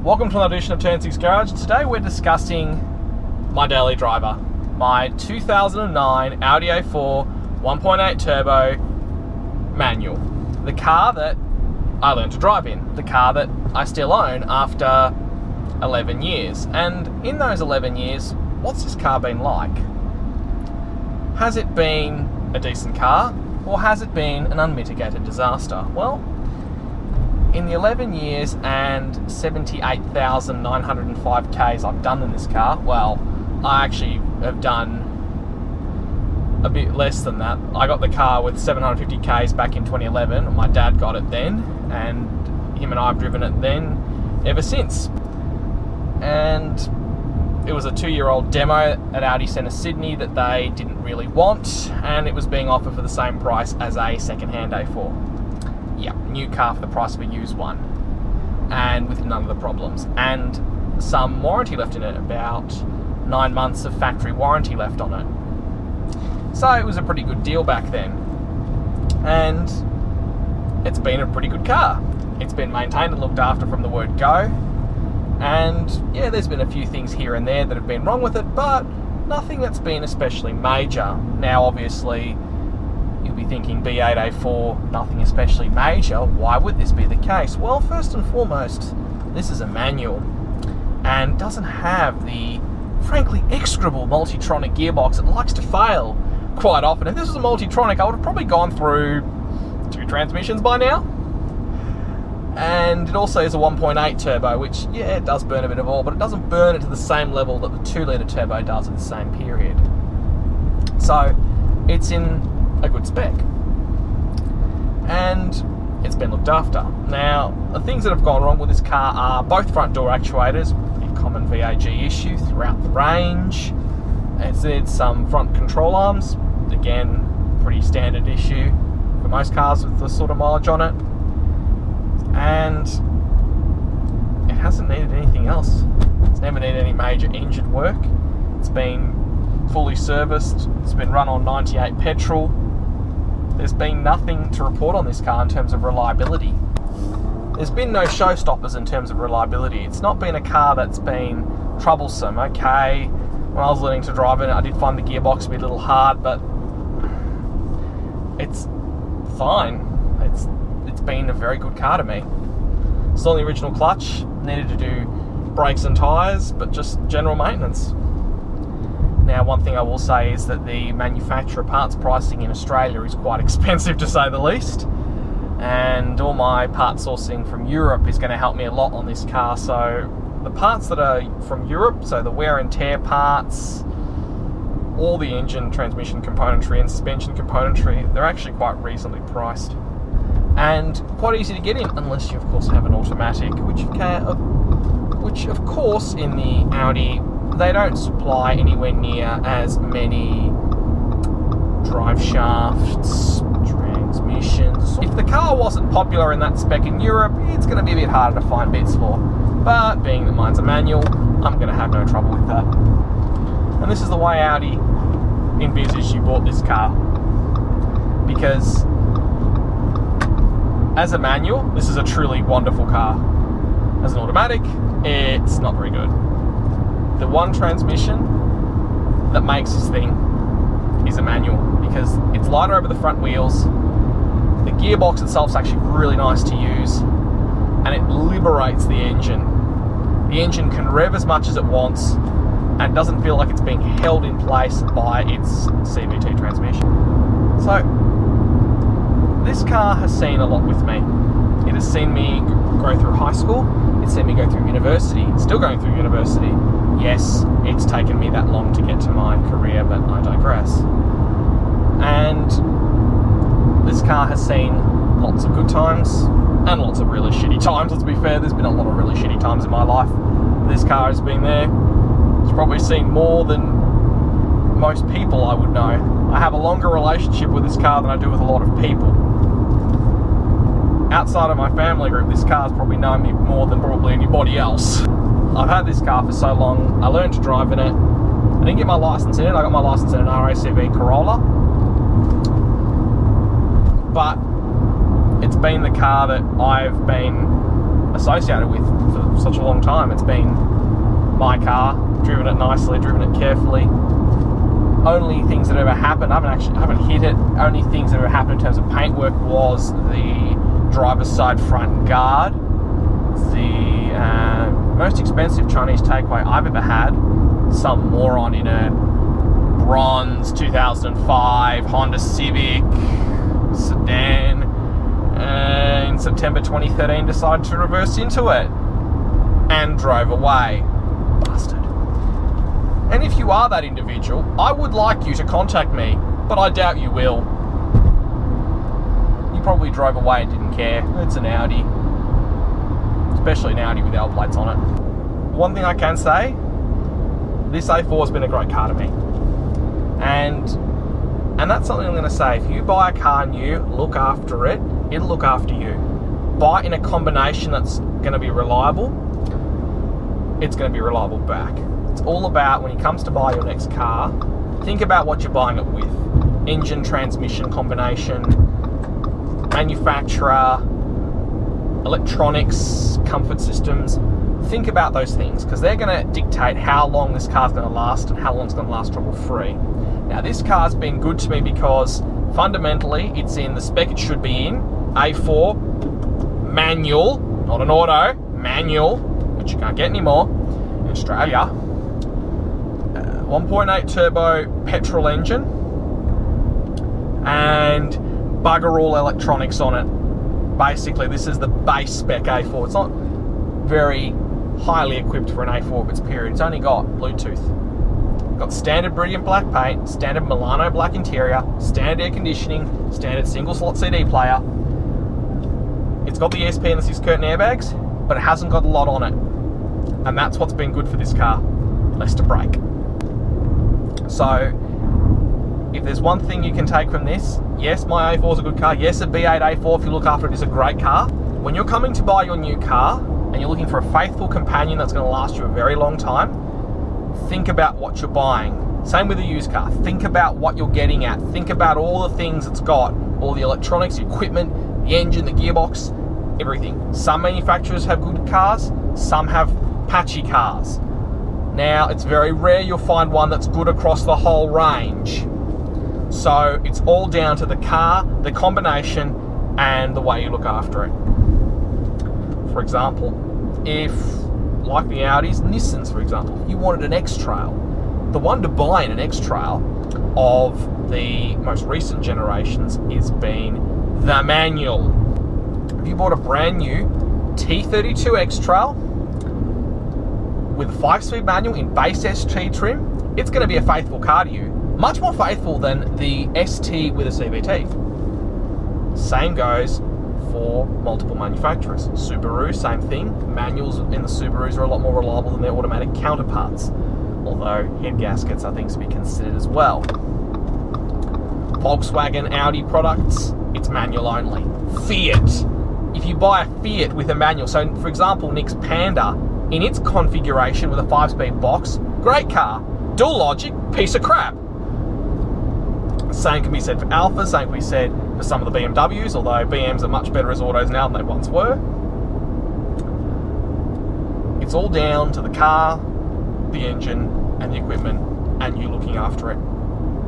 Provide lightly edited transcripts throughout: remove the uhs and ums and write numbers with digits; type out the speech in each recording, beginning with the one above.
Welcome to another edition of Turn 6 Garage. Today we're discussing my daily driver, my 2009 Audi A4 1.8 turbo manual. The car that I learned to drive in, the car that I still own after 11 years. And in those 11 years, what's this car been like? Has it been a decent car, or has it been an unmitigated disaster? Well, in the 11 years and 78,905 Ks I've done in this car, well, I actually have done a bit less than that. I got the car with 750 Ks back in 2011. My dad got it then, and him and I have driven it then ever since. And it was a 2-year-old demo at Audi Centre Sydney that they didn't really want, and it was being offered for the same price as a second-hand A4. Yeah, new car for the price of a used one, and with none of the problems, and some warranty left in it, about 9 months of factory warranty left on it. So it was a pretty good deal back then, and it's been a pretty good car. It's been maintained and looked after from the word go, and yeah, there's been a few things here and there that have been wrong with it, but nothing that's been especially major. Now obviously you'll be thinking B8 A4, nothing especially major. Why would this be the case? Well, first and foremost, this is a manual and doesn't have the frankly execrable Multitronic gearbox. It likes to fail quite often. If this was a Multitronic, I would have probably gone through 2 transmissions by now. And it also is a 1.8 turbo, which, yeah, it does burn a bit of oil, but it doesn't burn it to the same level that the 2-litre turbo does at the same period. So it's in a good spec, and it's been looked after. Now, the things that have gone wrong with this car are both front door actuators, a common VAG issue throughout the range. It's some front control arms, again, pretty standard issue for most cars with this sort of mileage on it. And it hasn't needed anything else. It's never needed any major engine work. It's been fully serviced. It's been run on 98 petrol. There's been nothing to report on this car in terms of reliability. There's been no showstoppers in terms of reliability. It's not been a car that's been troublesome. Okay, when I was learning to drive it, I did find the gearbox to be a little hard, but it's fine. It's been a very good car to me. Still in the original clutch, needed to do brakes and tyres, but just general maintenance. Now, one thing I will say is that the manufacturer parts pricing in Australia is quite expensive, to say the least, and all my part sourcing from Europe is going to help me a lot on this car. So the parts that are from Europe, so the wear and tear parts, all the engine, transmission componentry and suspension componentry, they're actually quite reasonably priced and quite easy to get in, unless you of course have an automatic, which of course in the Audi they don't supply anywhere near as many drive shafts, transmissions. If the car wasn't popular in that spec in Europe, it's going to be a bit harder to find bits for. But being that mine's a manual, I'm going to have no trouble with that. And this is the way Audi envisaged you bought this car. Because as a manual, this is a truly wonderful car. As an automatic, it's not very good. The one transmission that makes this thing is a manual, because it's lighter over the front wheels. The gearbox itself is actually really nice to use, and it liberates the engine. The engine can rev as much as it wants and doesn't feel like it's being held in place by its CVT transmission. So this car has seen a lot with me. It has seen me go through high school. It's seen me go through university. It's still going through university. Yes, it's taken me that long to get to my career, but I digress. And this car has seen lots of good times and lots of really shitty times. Let's be fair, there's been a lot of really shitty times in my life. This car has been there. It's probably seen more than most people I would know. I have a longer relationship with this car than I do with a lot of people. Outside of my family group, this car's probably known me more than probably anybody else. I've had this car for so long. I learned to drive in it. I didn't get my license in it. I got my license in an RACV Corolla. But it's been the car that I've been associated with for such a long time. It's been my car, driven it nicely, driven it carefully. Only things that ever happened, I haven't hit it. Only things that ever happened in terms of paintwork was the driver's side front guard. The most expensive Chinese takeaway I've ever had. Some moron in a bronze 2005 Honda Civic sedan in September 2013 decided to reverse into it and drove away. Bastard. And if you are that individual, I would like you to contact me, but I doubt you will. You probably drove away and didn't care. It's an Audi. Especially an Audi with L plates on it. One thing I can say, this A4 has been a great car to me. And that's something I'm going to say. If you buy a car new, look after it, it'll look after you. Buy it in a combination that's going to be reliable, it's going to be reliable back. It's all about, when it comes to buy your next car, think about what you're buying it with. Engine, transmission combination, manufacturer, electronics, comfort systems. Think about those things, because they're going to dictate how long this car's going to last and how long it's going to last trouble-free. Now, this car's been good to me because fundamentally it's in the spec it should be in. A4, manual, not an auto, manual, which you can't get anymore in Australia. 1.8 turbo petrol engine and bugger all electronics on it. Basically, this is the base spec A4. It's not very highly equipped for an A4 of its period. It's only got Bluetooth. Got standard brilliant black paint, standard Milano black interior, standard air conditioning, standard single slot CD player. It's got the ESP and the 6 curtain airbags, but it hasn't got a lot on it. And that's what's been good for this car. Less to break. So, if there's one thing you can take from this, yes, my A4 is a good car. Yes, a B8 A4, if you look after it, is a great car. When you're coming to buy your new car and you're looking for a faithful companion that's going to last you a very long time, think about what you're buying. Same with a used car. Think about what you're getting at. Think about all the things it's got. All the electronics, the equipment, the engine, the gearbox, everything. Some manufacturers have good cars, some have patchy cars. Now, it's very rare you'll find one that's good across the whole range. So, it's all down to the car, the combination, and the way you look after it. For example, if, like the Audis, Nissans, for example, you wanted an X-Trail, the one to buy in an X-Trail of the most recent generations is being the manual. If you bought a brand new T32 X-Trail with a 5-speed manual in base ST trim, it's going to be a faithful car to you. Much more faithful than the ST with a CVT. Same goes for multiple manufacturers. Subaru, same thing. Manuals in the Subarus are a lot more reliable than their automatic counterparts. Although head gaskets are things to be considered as well. Volkswagen, Audi products, it's manual only. Fiat. If you buy a Fiat with a manual, so for example, Nick's Panda, in its configuration with a 5-speed box, great car. Dual logic, piece of crap. Same can be said for Alfa, same can be said for some of the BMWs, although BMs are much better as autos now than they once were. It's all down to the car, the engine, and the equipment, and you looking after it.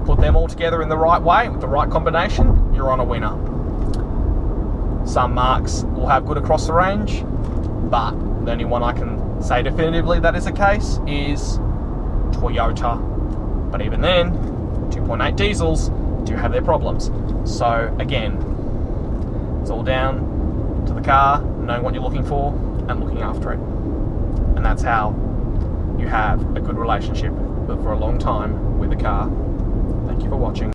Put them all together in the right way, with the right combination, you're on a winner. Some marques will have good across the range, but the only one I can say definitively that is the case is Toyota. But even then, 2.8 diesels do have their problems. So again, it's all down to the car, knowing what you're looking for and looking after it. And that's how you have a good relationship for a long time with the car. Thank you for watching.